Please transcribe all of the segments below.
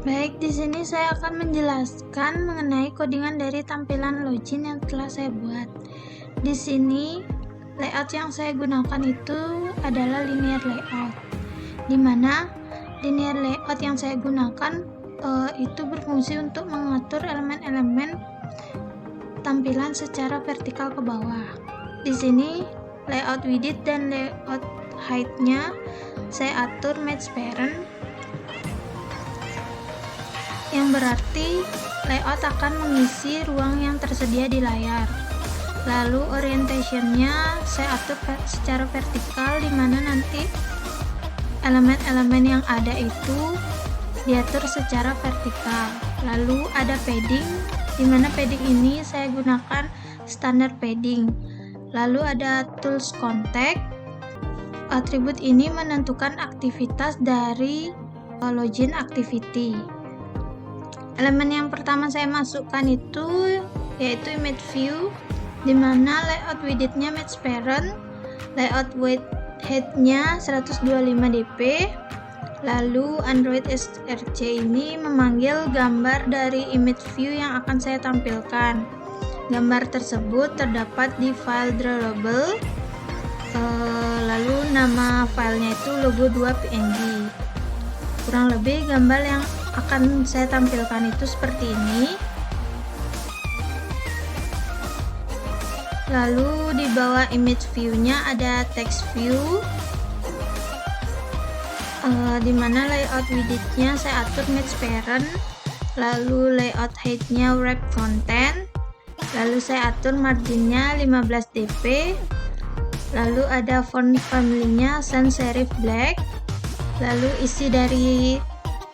Baik, di sini saya akan menjelaskan mengenai codingan dari tampilan login yang telah saya buat. Di sini, layout yang saya gunakan itu adalah linear layout, di mana linear layout yang saya gunakan itu berfungsi untuk mengatur elemen-elemen tampilan secara vertikal ke bawah. Di sini, layout width dan layout height-nya saya atur match parent, yang berarti layout akan mengisi ruang yang tersedia di layar. Lalu orientation-nya saya atur secara vertikal, di mana nanti elemen-elemen yang ada itu diatur secara vertikal. Lalu ada padding, di mana padding ini saya gunakan standar padding. Lalu ada tools contact. Atribut ini menentukan aktivitas dari login activity. Elemen yang pertama saya masukkan itu yaitu image view, di mana layout width-nya match parent, layout width height-nya 125 dp. Lalu Android src ini memanggil gambar dari image view yang akan saya tampilkan. Gambar tersebut terdapat di file drawable. Lalu nama filenya itu logo2.png. Kurang lebih gambar yang akan saya tampilkan itu seperti ini. Lalu di bawah image view-nya ada text view, di mana layout width-nya saya atur match parent, lalu layout height-nya wrap content, lalu saya atur margin-nya 15 dp, lalu ada font family-nya sans serif black. Lalu isi dari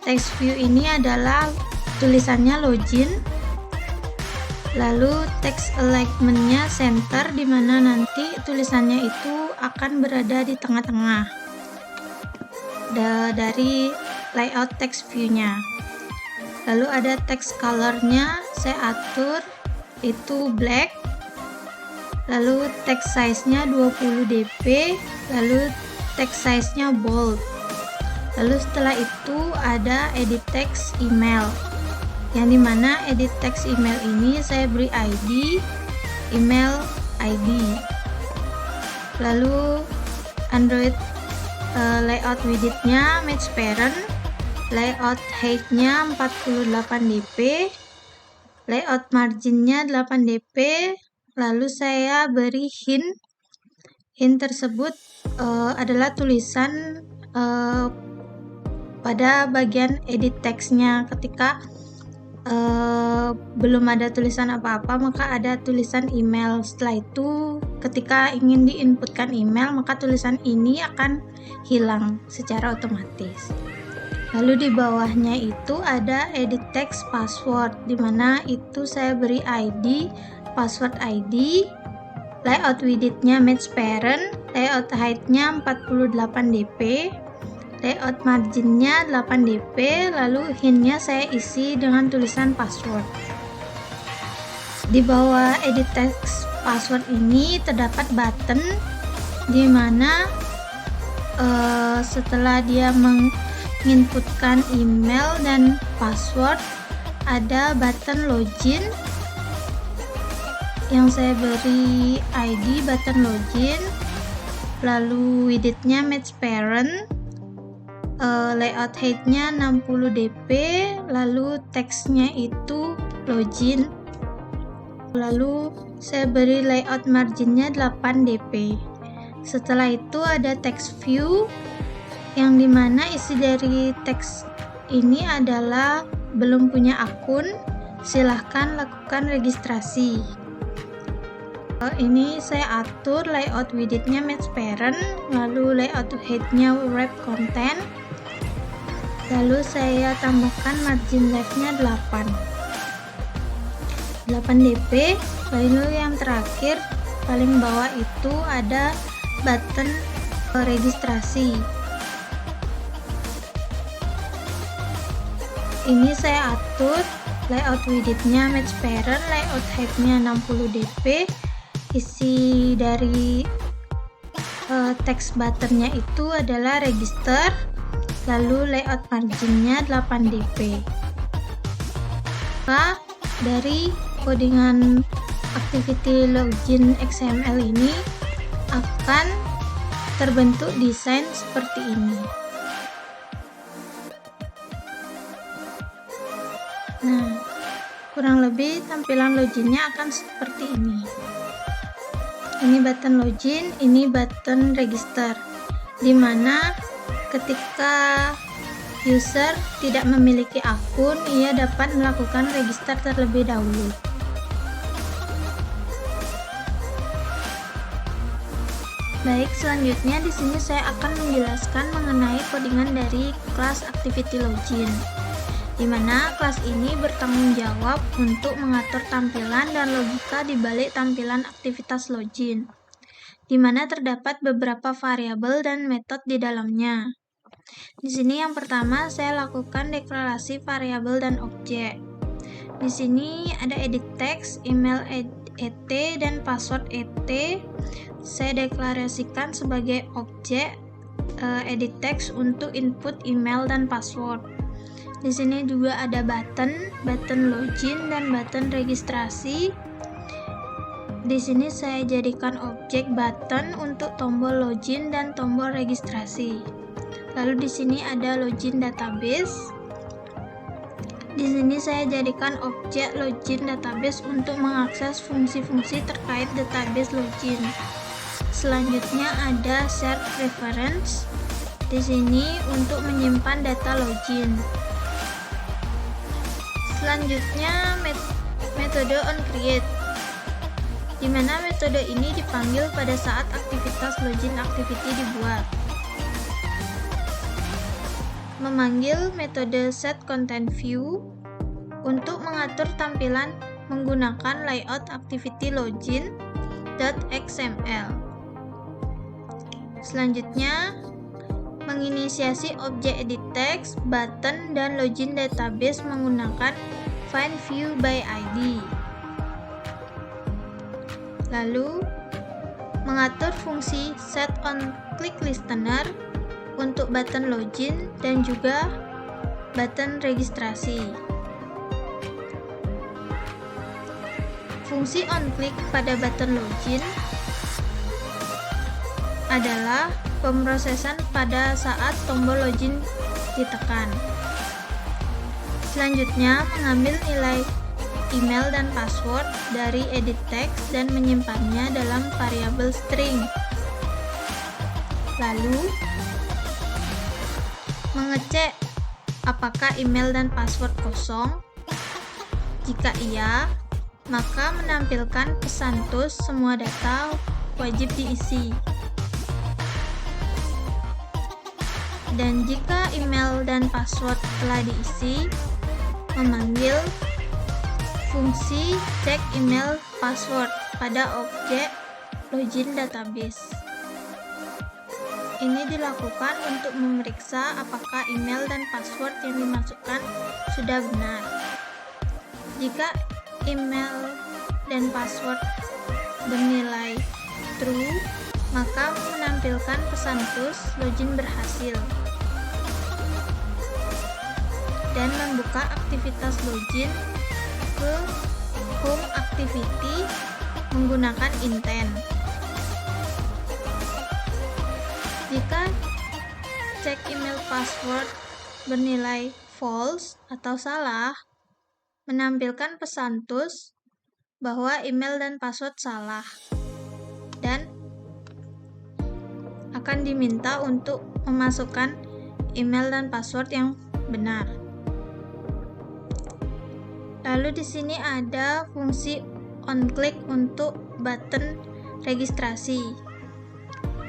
text view ini adalah tulisannya login. Lalu text alignment-nya center, di mana nanti tulisannya itu akan berada di tengah-tengah dari layout text view-nya. Lalu ada text color-nya saya atur itu black. Lalu text size-nya 20 dp, lalu text size-nya bold. Lalu setelah itu ada edit text email, yang dimana edit text email ini saya beri ID, email ID. Lalu Android layout width-nya match parent, layout height-nya 48 dp, layout margin-nya 8 dp. Lalu saya beri hint tersebut adalah tulisan pada bagian edit text-nya. Ketika belum ada tulisan apa-apa, maka ada tulisan email. Setelah itu ketika ingin diinputkan email, maka tulisan ini akan hilang secara otomatis. Lalu di bawahnya itu ada edit text password, di mana itu saya beri ID, password ID, layout width-nya match parent, layout height-nya 48 dp, layout margin-nya 8 dp, lalu hint-nya saya isi dengan tulisan password. Di bawah edit text password ini terdapat button, di mana setelah dia menginputkan email dan password, ada button login yang saya beri ID button login, lalu width-nya match parent, layout height-nya 60 dp, lalu text-nya itu login. Lalu saya beri layout margin-nya 8 dp. Setelah itu ada text view, yang dimana isi dari teks ini adalah belum punya akun, silahkan lakukan registrasi. Ini saya atur layout width-nya match parent, lalu layout height-nya wrap content, lalu saya tambahkan margin left-nya 8 dp. Lalu yang terakhir paling bawah itu ada button registrasi. Ini saya atur layout width-nya match parent, layout height-nya 60 dp. Isi dari text buttonnya itu adalah register, lalu layout marginnya 8 dp. Dari codingan activity login XML ini akan terbentuk desain seperti ini. Nah, kurang lebih tampilan loginnya akan seperti ini. Ini button login, ini button register, dimana ketika user tidak memiliki akun, ia dapat melakukan register terlebih dahulu. Baik, selanjutnya di sini saya akan menjelaskan mengenai codingan dari kelas activity login, di mana kelas ini bertanggung jawab untuk mengatur tampilan dan logika di balik tampilan aktivitas login, di mana terdapat beberapa variabel dan metode di dalamnya. Di sini yang pertama saya lakukan deklarasi variabel dan objek. Di sini ada edit text, email ET, dan password ET. Saya deklarasikan sebagai objek edit text untuk input email dan password. Di sini juga ada button login dan button registrasi. Di sini saya jadikan objek button untuk tombol login dan tombol registrasi. Lalu di sini ada login database. Di sini saya jadikan objek login database untuk mengakses fungsi-fungsi terkait database login. Selanjutnya ada share preference. Di sini untuk menyimpan data login. Selanjutnya metode onCreate, di mana metode ini dipanggil pada saat aktivitas login activity dibuat. Memanggil metode setContentView untuk mengatur tampilan menggunakan layout activity login.xml. Selanjutnya, menginisiasi objek edit text, button, dan login database menggunakan findViewById. Lalu, mengatur fungsi setOnClickListener untuk button login dan juga button registrasi. Fungsi onClick pada button login adalah pemrosesan pada saat tombol login ditekan. Selanjutnya, mengambil nilai email dan password dari edit text dan menyimpannya dalam variabel string. Lalu, mengecek apakah email dan password kosong. Jika iya, maka menampilkan pesan tus semua data wajib diisi. Dan jika email dan password telah diisi, memanggil fungsi cek email password pada objek login database. Ini dilakukan untuk memeriksa apakah email dan password yang dimasukkan sudah benar. Jika email dan password bernilai true, maka menampilkan pesan tus login berhasil dan membuka aktivitas login ke home activity menggunakan intent. Jika cek email password bernilai false atau salah, menampilkan pesan tus bahwa email dan password salah dan akan diminta untuk memasukkan email dan password yang benar. Lalu di sini ada fungsi onClick untuk button registrasi.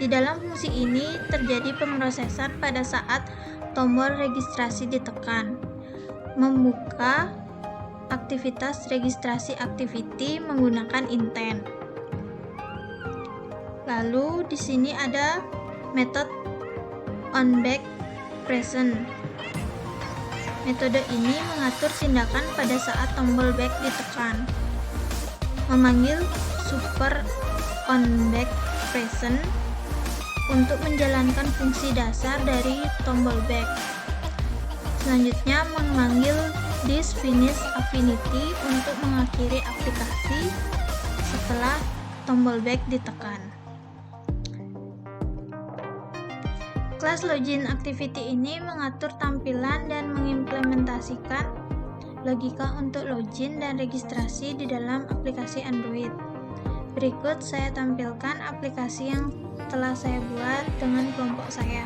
Di dalam fungsi ini terjadi pemrosesan pada saat tombol registrasi ditekan, membuka aktivitas registrasi activity menggunakan intent. Lalu di sini ada metode onBackPresent. Metode ini mengatur tindakan pada saat tombol back ditekan. Memanggil super onBackPresent untuk menjalankan fungsi dasar dari tombol back. Selanjutnya memanggil This finish Affinity untuk mengakhiri aplikasi setelah tombol back ditekan. Kelas Login Activity ini mengatur tampilan dan mengimplementasikan logika untuk login dan registrasi di dalam aplikasi Android. Berikut saya tampilkan aplikasi yang telah saya buat dengan kelompok saya.